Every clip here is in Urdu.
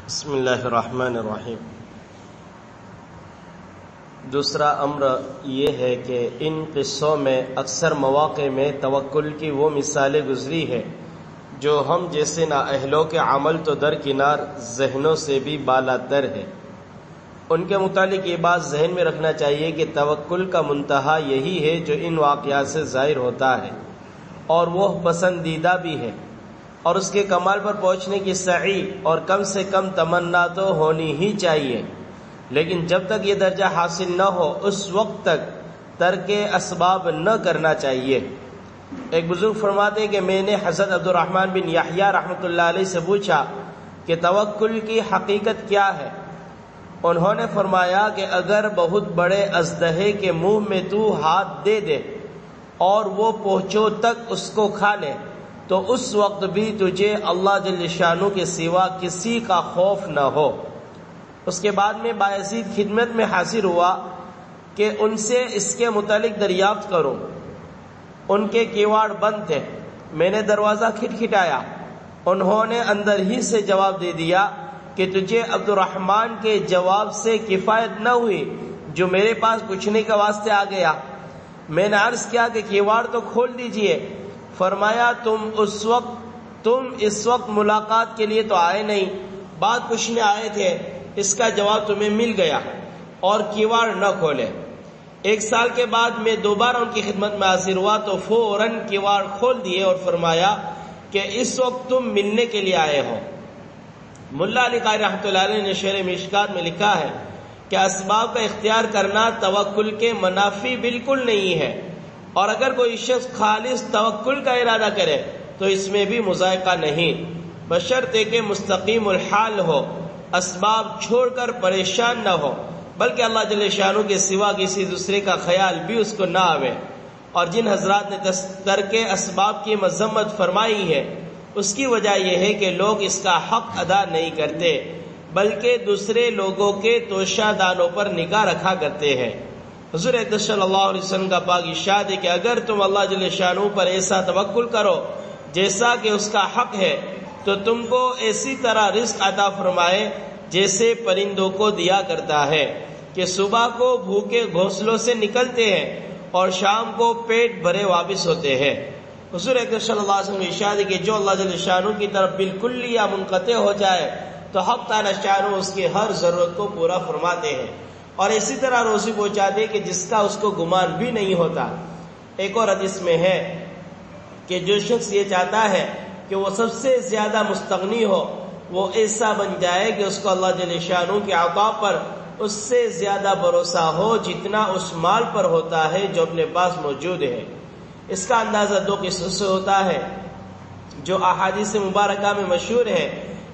بسم اللہ الرحمن الرحیم۔ دوسرا امر یہ ہے کہ ان قصوں میں اکثر مواقع میں توکل کی وہ مثالیں گزری ہے جو ہم جیسے نااہلوں کے عمل تو درکنار ذہنوں سے بھی بالا تر ہے۔ ان کے متعلق یہ بات ذہن میں رکھنا چاہیے کہ توکل کا منتہا یہی ہے جو ان واقعات سے ظاہر ہوتا ہے، اور وہ پسندیدہ بھی ہے، اور اس کے کمال پر پہنچنے کی سعی اور کم سے کم تمنا تو ہونی ہی چاہیے، لیکن جب تک یہ درجہ حاصل نہ ہو اس وقت تک ترک اسباب نہ کرنا چاہیے۔ ایک بزرگ فرماتے کہ میں نے حضرت عبد الرحمن بن یحییٰ رحمۃ اللہ علیہ سے پوچھا کہ توکل کی حقیقت کیا ہے؟ انہوں نے فرمایا کہ اگر بہت بڑے اژدہے کے منہ میں تو ہاتھ دے دے اور وہ پہنچو تک اس کو کھا لے تو اس وقت بھی تجھے اللہ جل شانہ کے سوا کسی کا خوف نہ ہو۔ اس کے بعد میں بایزید خدمت میں حاضر ہوا کہ ان سے اس کے متعلق دریافت کروں۔ ان کے کیواڑ بند تھے، میں نے دروازہ کھٹکھٹایا، انہوں نے اندر ہی سے جواب دے دیا کہ تجھے عبد الرحمن کے جواب سے کفایت نہ ہوئی جو میرے پاس پوچھنے کے واسطے آ گیا۔ میں نے عرض کیا کہ کیواڑ تو کھول دیجئے۔ فرمایا تم اس وقت ملاقات کے لیے تو آئے نہیں، بات پوچھنے آئے تھے، اس کا جواب تمہیں مل گیا اور کیواڑ نہ کھولے۔ 1 سال کے بعد میں دوبارہ ان کی خدمت میں حاضر ہوا تو فوراً کیواڑ کھول دیے اور فرمایا کہ اس وقت تم ملنے کے لیے آئے ہو۔ ملا علی قاری رحمۃ اللہ علیہ نے شرح مشکات میں لکھا ہے کہ اسباب کا اختیار کرنا توکل کے منافی بالکل نہیں ہے، اور اگر کوئی شخص خالص توکل کا ارادہ کرے تو اس میں بھی مذائقہ نہیں، بشرطے کہ مستقیم الحال ہو، اسباب چھوڑ کر پریشان نہ ہو، بلکہ اللہ جل شانہ کے سوا کسی دوسرے کا خیال بھی اس کو نہ آوے۔ اور جن حضرات نے ترک اسباب کی مذمت فرمائی ہے اس کی وجہ یہ ہے کہ لوگ اس کا حق ادا نہیں کرتے، بلکہ دوسرے لوگوں کے توشہ دانوں پر نگاہ رکھا کرتے ہیں۔ حضور اقدس صلی اللہ علیہ وسلم کا پاک ارشاد ہے کہ اگر تم اللہ جل شانہ پر ایسا توکل کرو جیسا کہ اس کا حق ہے تو تم کو ایسی طرح رزق عطا فرمائے جیسے پرندوں کو دیا کرتا ہے کہ صبح کو بھوکے گھونسلوں سے نکلتے ہیں اور شام کو پیٹ بھرے واپس ہوتے ہیں۔ حضور اقدس صلی اللہ علیہ وسلم ارشاد ہے کہ جو اللہ جل شانہ کی طرف بالکل یا منقطع ہو جائے تو حق تعالی شانہ اس کی ہر ضرورت کو پورا فرماتے ہیں، اور اسی طرح روزی پہنچاتے کہ جس کا اس کو گمان بھی نہیں ہوتا۔ ایک اور حدیث میں ہے کہ جو شخص یہ چاہتا ہے کہ وہ سب سے زیادہ مستغنی ہو، وہ ایسا بن جائے کہ اس کو اللہ جل شانہ کے عطا پر اس سے زیادہ بھروسہ ہو جتنا اس مال پر ہوتا ہے جو اپنے پاس موجود ہے۔ اس کا اندازہ 2 قصوں سے ہوتا ہے جو احادیث مبارکہ میں مشہور ہے۔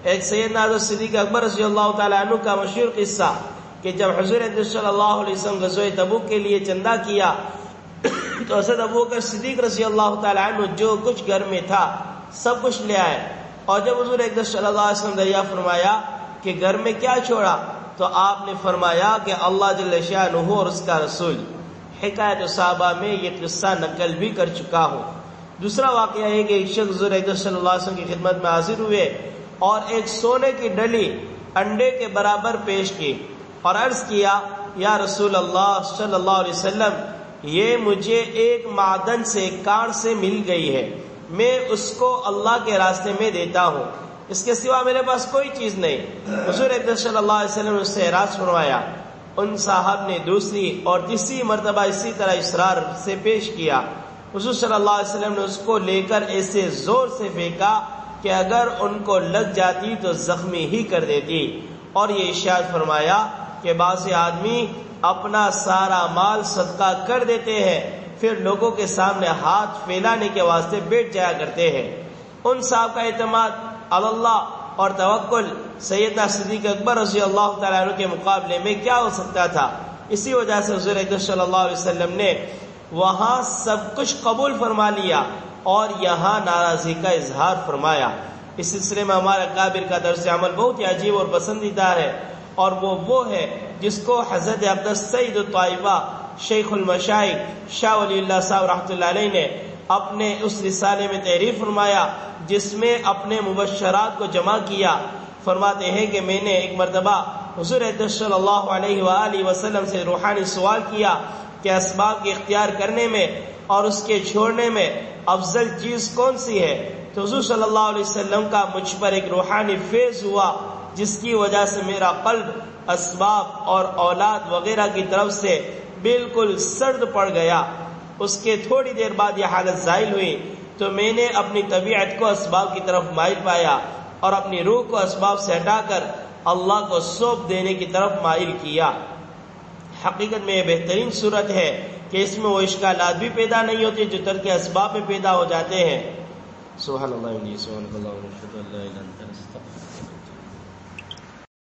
ایک سیدنا حضرت صدیق اکبر رضی اللہ تعالیٰ عنہ کا مشہور قصہ کہ جب حضور اقدس صلی اللہ علیہ وسلم غزوہ تبوک کے لیے چندہ کیا تو حضرت ابوبکر صدیق رضی اللہ تعالیٰ عنہ جو کچھ گھر میں تھا سب کچھ لے آئے، اور جب حضور اقدس صلی اللہ علیہ وسلم دریافت فرمایا کہ گھر میں کیا چھوڑا تو آپ نے فرمایا کہ اللہ جل شانہ اور اس کا رسول۔ حکایت صحابہ میں یہ قصہ نقل بھی کر چکا ہوں۔ دوسرا واقعہ ہے کہ ایک شخص حضور اقدس صلی اللہ علیہ وسلم کی خدمت میں حاضر ہوئے اور ایک سونے کی ڈلی انڈے کے برابر پیش کی اور عرض کیا یا رسول اللہ صلی اللہ علیہ وسلم، یہ مجھے ایک معدن سے کان سے مل گئی ہے، میں اس کو اللہ کے راستے میں دیتا ہوں، اس کے سوا میرے پاس کوئی چیز نہیں۔ حضور اقدس صلی اللہ علیہ وسلم نے اس سے اعراض فرمایا۔ ان صاحب نے دوسری اور تیسری مرتبہ اسی طرح اصرار سے پیش کیا۔ حضور صلی اللہ علیہ وسلم نے اس کو لے کر ایسے زور سے پھینکا کہ اگر ان کو لگ جاتی تو زخمی ہی کر دیتی، اور یہ ارشاد فرمایا کہ بعض آدمی اپنا سارا مال صدقہ کر دیتے ہیں پھر لوگوں کے سامنے ہاتھ پھیلانے کے واسطے بیٹھ جایا کرتے ہیں۔ ان صاحب کا اعتماد اللہ اور توکل سیدنا صدیق اکبر رضی اللہ تعالیٰ عنہ کے مقابلے میں کیا ہو سکتا تھا؟ اسی وجہ سے حضور اقدس صلی اللہ علیہ وسلم نے وہاں سب کچھ قبول فرما لیا اور یہاں ناراضی کا اظہار فرمایا۔ اس سلسلے میں ہمارا کابر کا درس عمل بہت ہی عجیب اور پسندیدہ ہے، اور وہ ہے جس کو حضرت عبداللہ سید الطائبہ شیخ المشائخ شاہ ولی اللہ صاحب رحمۃ اللہ علیہ نے اپنے اس رسالے میں تحریر فرمایا جس میں اپنے مبشرات کو جمع کیا۔ فرماتے ہیں کہ میں نے ایک مرتبہ حضور صلی اللہ علیہ وآلہ وسلم سے روحانی سوال کیا کہ اسباب کے اختیار کرنے میں اور اس کے چھوڑنے میں افضل چیز کون سی ہے؟ تو حضور صلی اللہ علیہ وسلم کا مجھ پر ایک روحانی فیض ہوا، جس کی وجہ سے میرا قلب اسباب اور اولاد وغیرہ کی طرف سے بالکل سرد پڑ گیا۔ اس کے تھوڑی دیر بعد یہ حالت زائل ہوئی تو میں نے اپنی طبیعت کو اسباب کی طرف مائل پایا اور اپنی روح کو اسباب سے ہٹا کر اللہ کو سونپ دینے کی طرف مائل کیا۔ حقیقت میں یہ بہترین صورت ہے کہ اس میں وہ اشکالات بھی پیدا نہیں ہوتے جو ترک اسباب میں پیدا ہو جاتے ہیں۔ سبحان اللہ، سبحان اللہ،